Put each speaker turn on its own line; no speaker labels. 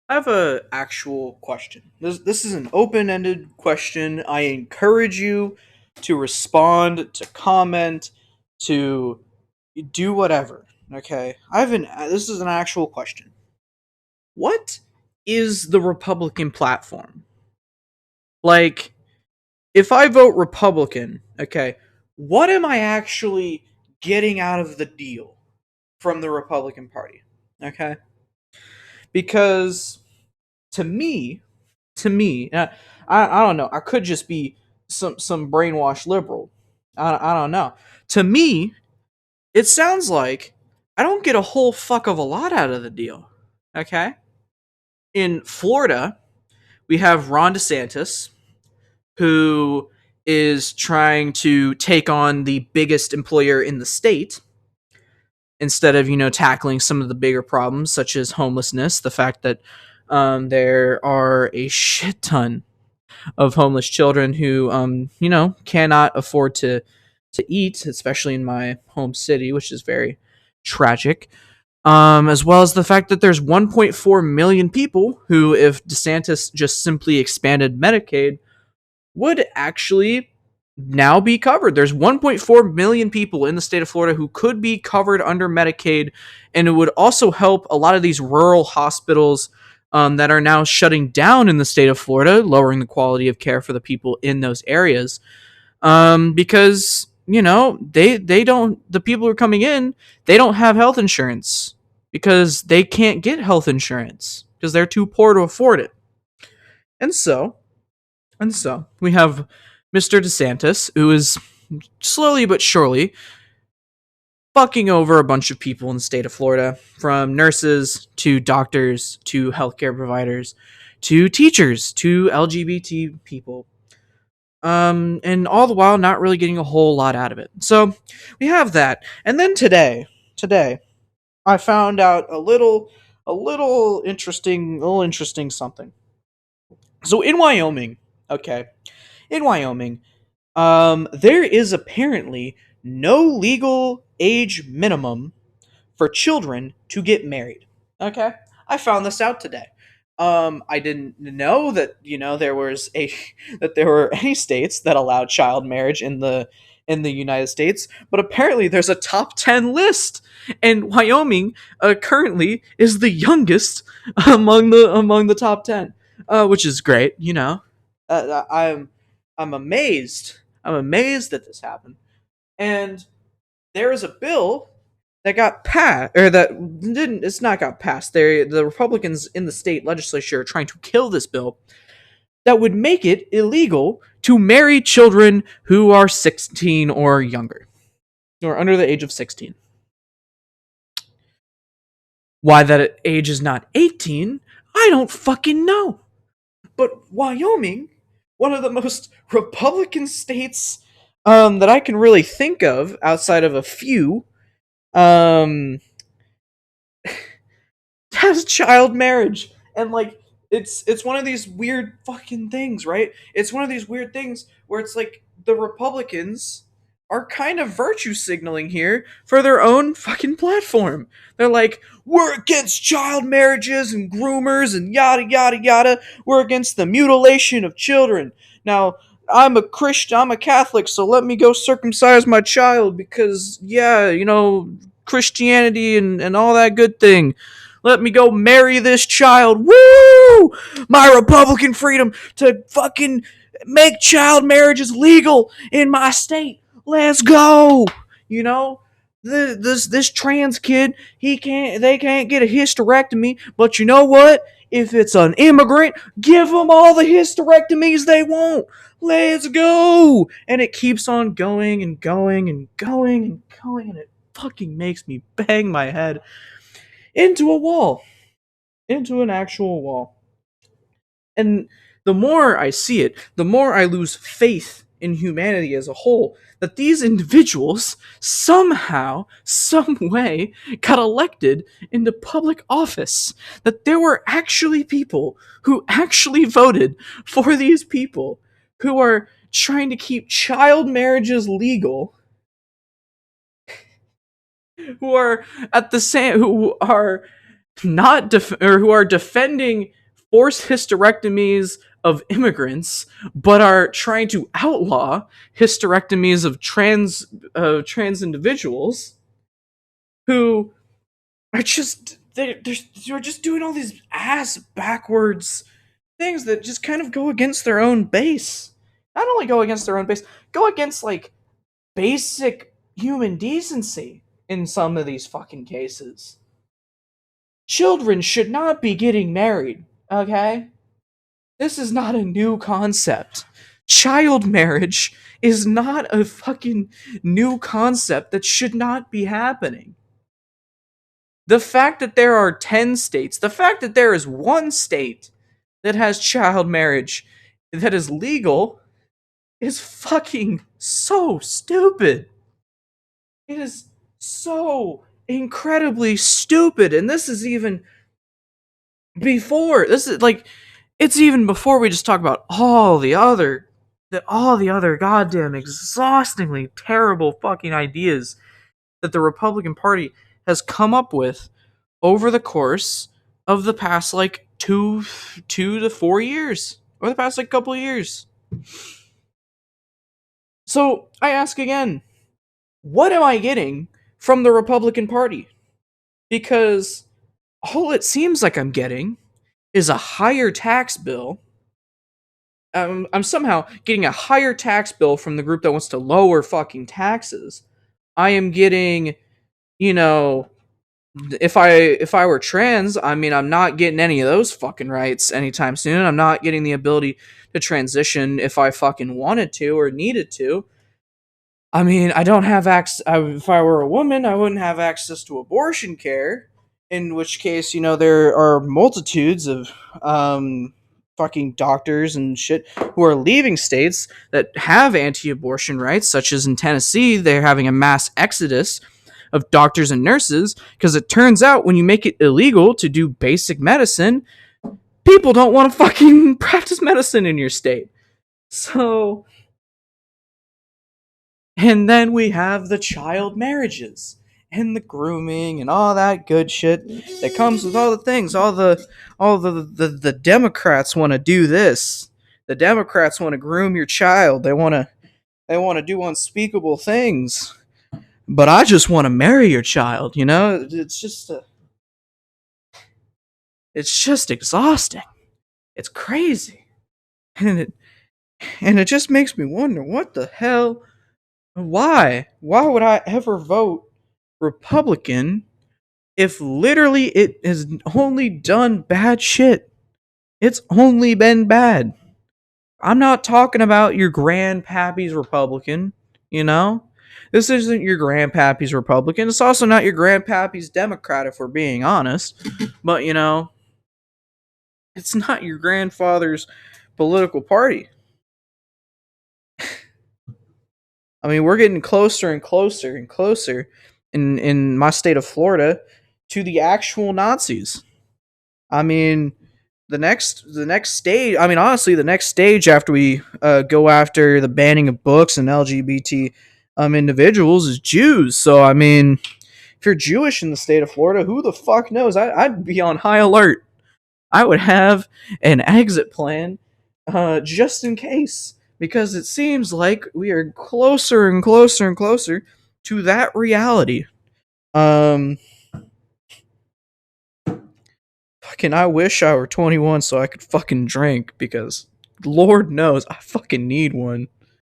I have a actual question. This is an open-ended question. I encourage you to respond, to comment, to do whatever. Okay? I have an This is an actual question. What is the Republican platform? Like, if I vote Republican, okay, what am I actually getting out of the deal from the Republican Party? Okay? Because to me, I don't know. I could just be some brainwashed liberal. I don't know. To me, it sounds like I don't get a whole fuck of a lot out of the deal. Okay? In Florida, we have Ron DeSantis, who is trying to take on the biggest employer in the state instead of tackling some of the bigger problems such as homelessness, the fact that there are a shit ton of homeless children who cannot afford to eat, especially in my home city, which is very tragic. As well as the fact that there's 1.4 million people who, if DeSantis just simply expanded Medicaid, would actually now be covered. There's 1.4 million people in the state of Florida who could be covered under Medicaid, and it would also help a lot of these rural hospitals that are now shutting down in the state of Florida, lowering the quality of care for the people in those areas. Because they don't the people who are coming in, they don't have health insurance because they can't get health insurance because they're too poor to afford it. And so we have Mr. DeSantis, who is slowly but surely fucking over a bunch of people in the state of Florida, from nurses to doctors to healthcare providers to teachers to LGBT people. And all the while not really getting a whole lot out of it. So we have that. And then today, I found out a little interesting something. So in Wyoming, okay, in Wyoming, there is apparently no legal age minimum for children to get married. Okay, I found this out today. I didn't know that there was a that there were any states that allowed child marriage in the United States, but apparently there's a top 10 list, and Wyoming currently is the youngest among the top 10, which is great. I'm amazed. I'm amazed that this happened. And there is a bill that got passed, or that didn't. It's not got passed. The Republicans in the state legislature are trying to kill this bill that would make it illegal to marry children who are 16 or younger, or under the age of 16. Why that age is not 18, I don't fucking know. But Wyoming, one of the most Republican states that I can really think of outside of a few, um, has child marriage. And like, it's one of these weird fucking things, right? It's one of these weird things where it's like the Republicans are kind of virtue signaling here for their own fucking platform. They're like, we're against child marriages and groomers and yada yada yada. We're against the mutilation of children. Now, I'm a Christian, I'm a Catholic, so let me go circumcise my child because, yeah, Christianity and all that good thing. Let me go marry this child. Woo! My Republican freedom to fucking make child marriages legal in my state. Let's go. You know, this trans kid, they can't get a hysterectomy, but you know what? If it's an immigrant, give them all the hysterectomies they want. Let's go. And it keeps on going and going and going and going, and it fucking makes me bang my head into a wall, into an actual wall. And the more I see it, the more I lose faith in humanity as a whole, that these individuals somehow, some way, got elected into public office. That there were actually people who actually voted for these people who are trying to keep child marriages legal, who are at the same who are not or who are defending forced hysterectomies of immigrants, but are trying to outlaw hysterectomies of trans individuals who are just they're just doing all these ass backwards things that just kind of go against their own base. Not only go against their own base, go against like basic human decency in some of these fucking cases. Children should not be getting married, okay? This is not a new concept. Child marriage is not a fucking new concept that should not be happening. The fact that there are 10 states, the fact that there is one state that has child marriage that is legal is fucking so stupid. It is so incredibly stupid. And this is even before, this is like, it's even before we just talk about all the other goddamn exhaustingly terrible fucking ideas that the Republican Party has come up with over the course of the past like 2 to 4 years, or the past like couple of years. So I ask again, what am I getting from the Republican Party? Because all it seems like I'm getting is a higher tax bill. I'm somehow getting a higher tax bill from the group that wants to lower fucking taxes. I am getting, you know, if I were trans, I mean, I'm not getting any of those fucking rights anytime soon. I'm not getting the ability to transition if I fucking wanted to or needed to. I mean, I don't have access. If I were a woman, I wouldn't have access to abortion care. In which case, there are multitudes of fucking doctors and shit who are leaving states that have anti-abortion rights, such as in Tennessee. They're having a mass exodus of doctors and nurses because it turns out when you make it illegal to do basic medicine, people don't want to fucking practice medicine in your state. So, and then we have the child marriages and the grooming and all that good shit that comes with all the things. All the Democrats want to do this. The Democrats want to groom your child. They want to do unspeakable things. But I just want to marry your child, it's just exhausting. It's crazy. And it just makes me wonder, what the hell, why would I ever vote Republican if literally it has only done bad shit? It's only been bad. I'm not talking about your grandpappy's Republican, you know? This isn't your grandpappy's Republican. It's also not your grandpappy's Democrat, if we're being honest. But, it's not your grandfather's political party. I mean, we're getting closer and closer and closer in my state of Florida to the actual Nazis. I mean, the next stage. I mean, honestly, the next stage after we go after the banning of books and LGBT individuals is Jews. So I mean, if you're Jewish in the state of Florida, who the fuck knows? I'd be on high alert. I would have an exit plan just in case, because it seems like we are closer and closer and closer to that reality. Um, Fucking, I wish I were 21 so I could fucking drink, because Lord knows I fucking need one.